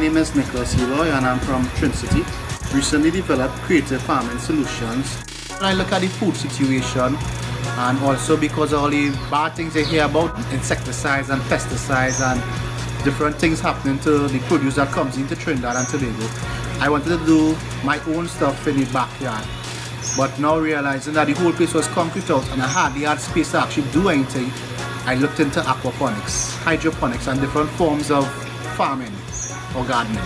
name is Nicholas Yee Loy and I'm from Trinity. Recently developed creative farming solutions. When I look at the food situation, and also because of all the bad things I hear about insecticides and pesticides and different things happening to the produce that comes into Trinidad and Tobago, I wanted to do my own stuff in the backyard. But now realizing that the whole place was concrete out and I hardly had space to actually do anything, I looked into aquaponics, hydroponics and different forms of farming or gardening.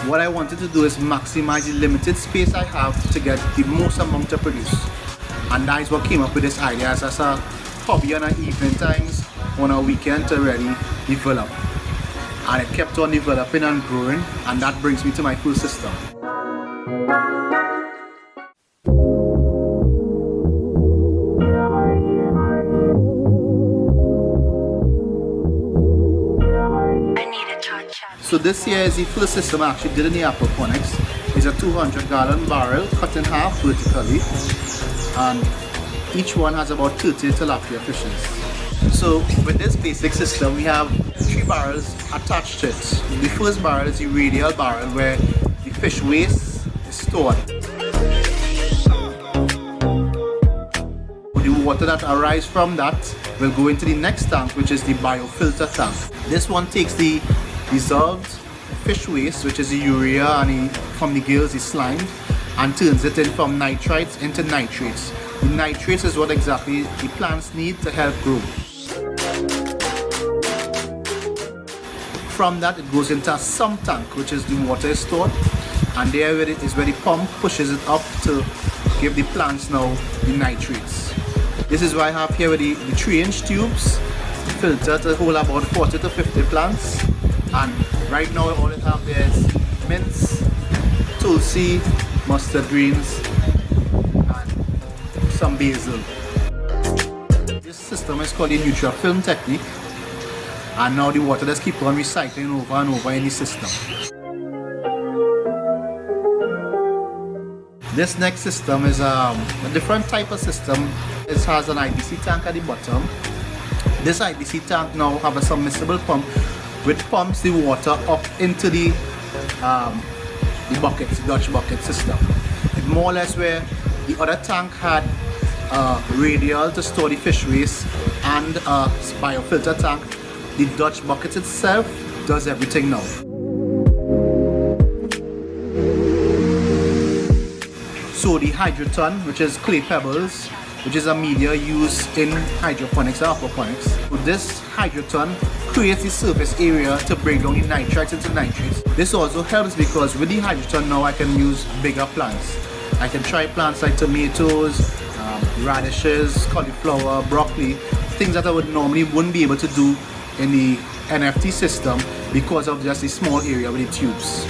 What I wanted to do is maximize the limited space I have to get the most amount to produce. And that is what came up with this idea as a hobby on our evening times, on our weekend to really develop. And it kept on developing and growing, and that brings me to my full system. So this here is the first system I actually did in the aquaponics. It's a 200-gallon barrel cut in half vertically, and each one has about 30 tilapia fishes. So with this basic system, we have 3 barrels attached to it. The first barrel is the radial barrel where the fish waste is stored. The water that arises from that will go into the next tank, which is the biofilter tank. This one takes the dissolved fish waste, which is the urea and from the gills, the slime, and turns it in from nitrites into nitrates. The nitrates is what exactly the plants need to help grow. From that it goes into a sump tank, which is the water is stored, and there is where the pump pushes it up to give the plants now the nitrates. This is why I have here with the 3-inch tubes, filter to hold about 40 to 50 plants. And right now all I have there is mints, tulsi, mustard greens, and some basil. This system is called the Nutrifilm technique, and now the water just keeps on recycling over and over in the system. This next system is a different type of system. It has an IBC tank at the bottom. This IBC tank now has a submersible pump which pumps the water up into the buckets, the Dutch bucket system. It's more or less where the other tank had a radial to store the fish waste and a biofilter tank. The Dutch bucket itself does everything now. So the hydroton, which is clay pebbles, which is a media used in hydroponics or aquaponics. So this hydroton creates the surface area to break down the nitrites into nitrates. This also helps because with the hydroton now I can use bigger plants. I can try plants like tomatoes, radishes, cauliflower, broccoli, things that I wouldn't be able to do in the NFT system because of just the small area with the tubes.